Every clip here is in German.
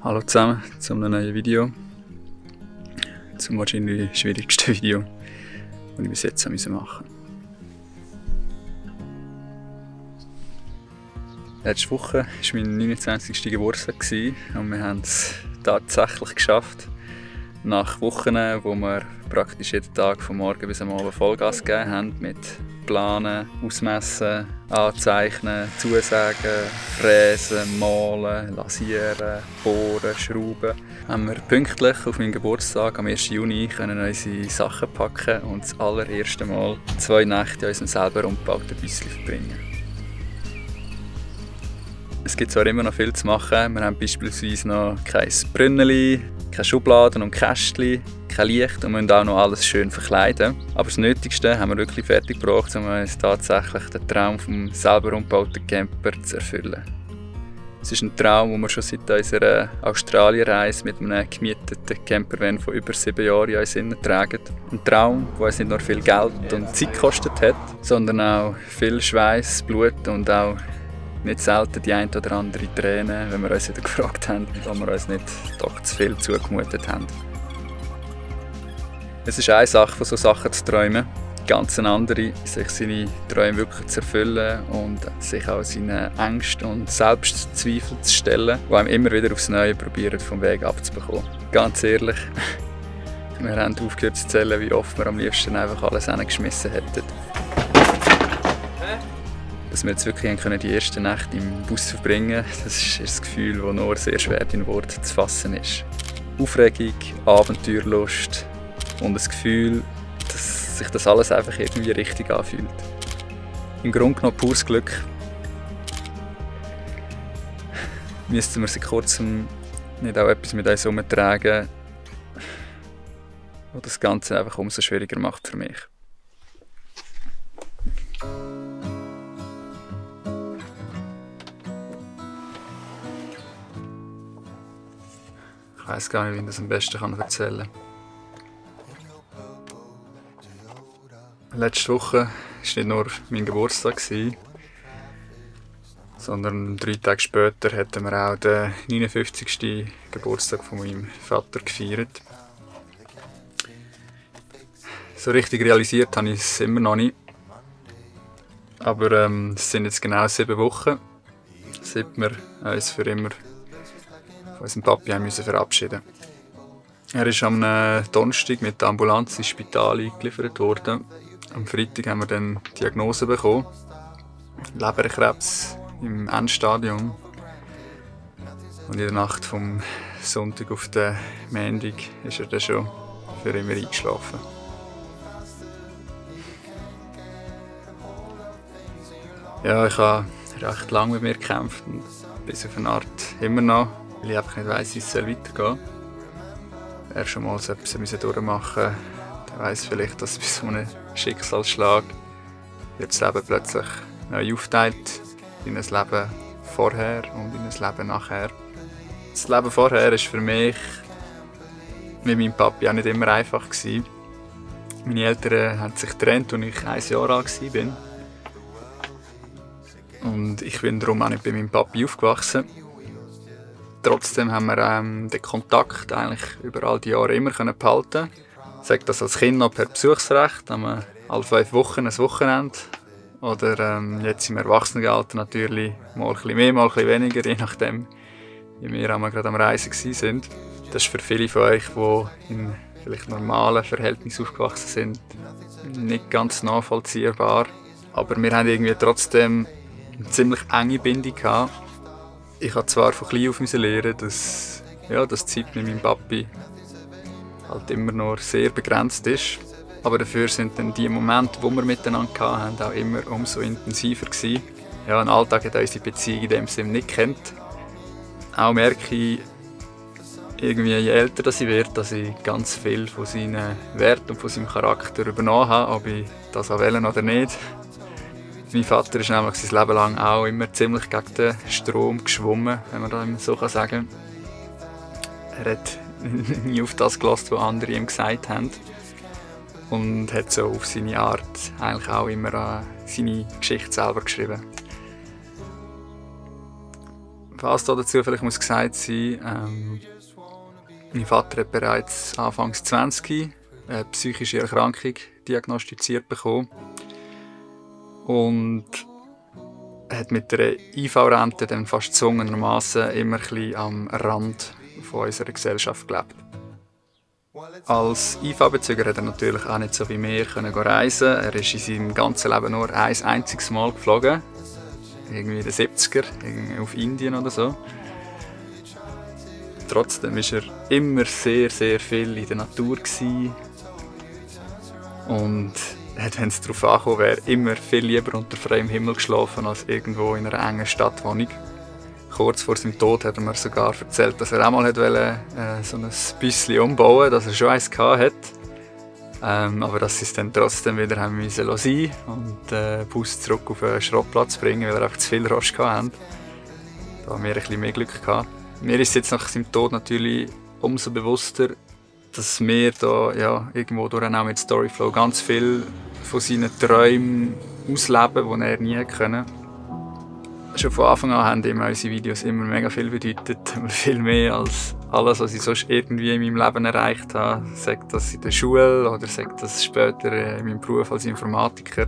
Hallo zusammen zu einem neuen Video. Zum wahrscheinlich schwierigsten Video, das ich bis jetzt machen musste. Letzte Woche war mein 29. Geburtstag und wir haben es tatsächlich geschafft. Nach Wochen, wo wir praktisch jeden Tag von morgen bis am Abend Vollgas gegeben haben, mit Planen, Ausmessen, Anzeichnen, Zusagen, Fräsen, Malen, Lasieren, Bohren, Schrauben, haben wir pünktlich auf meinen Geburtstag am 1. Juni unsere Sachen packen und das allererste Mal 2 Nächte in unserem selber umgebauten Büsschen verbringen. Es gibt zwar immer noch viel zu machen, wir haben beispielsweise noch kein Brünneli, keine Schubladen und Kästchen, kein Licht und müssen auch noch alles schön verkleiden. Aber das Nötigste haben wir wirklich fertig gebracht, um uns tatsächlich den Traum vom selber umgebauten Camper zu erfüllen. Es ist ein Traum, den wir schon seit unserer Australien-Reise mit einem gemieteten Campervan von über 7 Jahren in uns innen tragen. Ein Traum, der uns nicht nur viel Geld und Zeit gekostet hat, sondern auch viel Schweiß, Blut und auch nicht selten die ein oder andere Tränen, wenn wir uns wieder gefragt haben, ob wir uns nicht doch zu viel zugemutet haben. Es ist eine Sache, von solchen Sachen zu träumen, ganz eine andere, sich seine Träume wirklich zu erfüllen und sich auch seinen Ängsten und Selbstzweifeln zu stellen, die einem immer wieder aufs Neue probieren, vom Weg abzubekommen. Ganz ehrlich, wir haben aufgehört zu zählen, wie oft wir am liebsten einfach alles hingeschmissen hätten. Dass wir jetzt wirklich die ersten Nächte im Bus verbringen, das ist ein Gefühl, das nur sehr schwer in Worte zu fassen ist. Aufregung, Abenteuerlust und das Gefühl, dass sich das alles einfach irgendwie richtig anfühlt. Im Grunde genommen pures Glück. Müssten wir seit kurzem nicht auch etwas mit uns herumtragen, was das Ganze einfach umso schwieriger macht für mich. Ich weiss gar nicht, wie ich das am besten erzählen kann. Letzte Woche war nicht nur mein Geburtstag, sondern 3 Tage später hatten wir auch den 59. Geburtstag von meinem Vater gefeiert. So richtig realisiert habe ich es immer noch nicht. Aber es sind jetzt genau 7 Wochen, seit wir uns für immer von unserem Papi verabschieden mussten. Er ist am Donnerstag mit der Ambulanz ins Spital eingeliefert worden. Am Freitag haben wir dann die Diagnose bekommen. Leberkrebs im Endstadium. Und in der Nacht vom Sonntag auf den Montag ist er dann schon für immer eingeschlafen. Ja, ich habe recht lange mit mir gekämpft und bis auf eine Art immer noch, weil ich einfach nicht weiss, wie es weitergehen soll. Wer schon mal so etwas durchmachen musste, der weiss vielleicht, dass bei so einem Schicksalsschlag wird das Leben plötzlich neu aufgeteilt in ein Leben vorher und in ein Leben nachher. Das Leben vorher war für mich mit meinem Papi auch nicht immer einfach. Meine Eltern haben sich getrennt, als ich 1 Jahr alt war. Und ich bin darum auch nicht bei meinem Papi aufgewachsen. Trotzdem haben wir den Kontakt eigentlich über all die Jahre immer behalten. Ich sage das als Kind noch per Besuchsrecht, haben wir alle 5 Wochen ein Wochenende. Oder jetzt im Erwachsenenalter natürlich mal ein bisschen mehr, mal ein bisschen weniger, je nachdem, wie wir gerade am Reisen waren. Das ist für viele von euch, die in vielleicht normalen Verhältnissen aufgewachsen sind, nicht ganz nachvollziehbar. Aber wir haben irgendwie trotzdem eine ziemlich enge Bindung gehabt. Ich habe zwar von klein auf lernen, dass die Zeit mit meinem Papi halt immer noch sehr begrenzt ist. Aber dafür sind dann die Momente, die wir miteinander hatten, auch immer umso intensiver gewesen. Ja, ein Alltag hat unsere Beziehung in dem Sinne nicht kennt. Auch merke ich, irgendwie, je älter ich werde, dass ich ganz viel von seinen Werten und von seinem Charakter übernommen habe, ob ich das auch will oder nicht. Mein Vater ist nämlich sein Leben lang auch immer ziemlich gegen den Strom geschwommen, wenn man das so sagen kann. Er hat nie auf das gehört, was andere ihm gesagt haben. Und hat so auf seine Art eigentlich auch immer seine Geschichte selber geschrieben. Was dazu vielleicht muss gesagt sein, mein Vater hat bereits Anfangs 20 eine psychische Erkrankung diagnostiziert bekommen und hat mit der IV-Rente dann fast gezwungenermaßen immer ein bisschen am Rand von unserer Gesellschaft gelebt. Als IV-Bezüger hat er natürlich auch nicht so wie wir reisen. Er ist in seinem ganzen Leben nur ein einziges Mal geflogen. Irgendwie in den 70er, irgendwie auf Indien oder so. Trotzdem war er immer sehr, sehr viel in der Natur und hat, wenn es darauf ankam, wäre immer viel lieber unter freiem Himmel geschlafen als irgendwo in einer engen Stadtwohnung. Kurz vor seinem Tod hat er mir sogar erzählt, dass er auch mal wollte, so ein Büsschen umbauen, dass er schon eins hatte. Aber dass sie es dann trotzdem wieder haben müssen sein und den Bus zurück auf den Schrottplatz bringen, weil er einfach zu viel Rost hatte. Da haben wir ein bisschen mehr Glück gehabt. Mir ist jetzt nach seinem Tod natürlich umso bewusster, dass wir da ja, irgendwo durch auch mit Storyflow ganz viel von seinen Träumen ausleben, die er nie können. Schon von Anfang an haben ihm unsere Videos immer mega viel bedeutet. Viel mehr als alles, was ich sonst irgendwie in meinem Leben erreicht habe. Sagt das in der Schule oder sagt das später in meinem Beruf als Informatiker.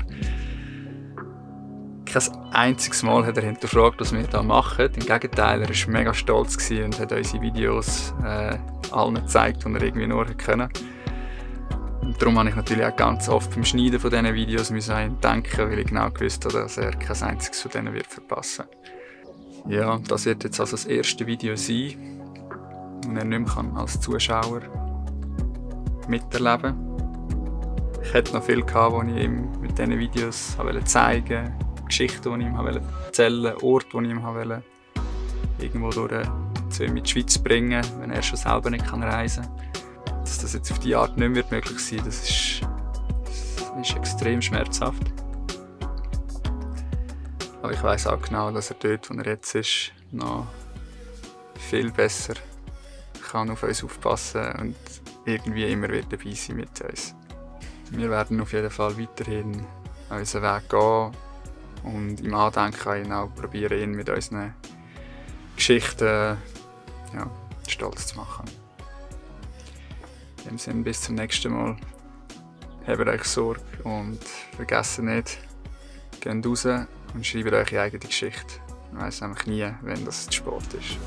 Kein einziges Mal hat er hinterfragt, was wir hier machen. Im Gegenteil, er war mega stolz und hat unsere Videos allen gezeigt, die er irgendwie nur können. Und darum habe ich natürlich auch ganz oft beim Schneiden von diesen Videos an ihn denken, weil ich genau gewusst habe, dass er kein einziges von denen wird verpassen. Ja, das wird jetzt also das erste Video sein, das er nicht mehr als Zuschauer miterleben kann. Ich hätte noch viel gehabt, was ich ihm mit diesen Videos zeigen wollte, Geschichten, die ich ihm erzählen wollte, Orte, die ich ihm irgendwo zu ihm in die Schweiz bringen, wenn er schon selber nicht reisen kann. Dass das jetzt auf diese Art nicht mehr möglich sein wird, das ist extrem schmerzhaft. Aber ich weiss auch genau, dass er dort, wo er jetzt ist, noch viel besser kann auf uns aufpassen und irgendwie immer wieder dabei sein mit uns. Wir werden auf jeden Fall weiterhin unseren Weg gehen und im Andenken an ihn auch probieren, ihn mit unseren Geschichten stolz zu machen. In dem Sinne, bis zum nächsten Mal. Habt euch Sorge und vergesst nicht, geht raus und schreibt eure eigene Geschichte. Man weiss nämlich nie, wenn das zu spät ist.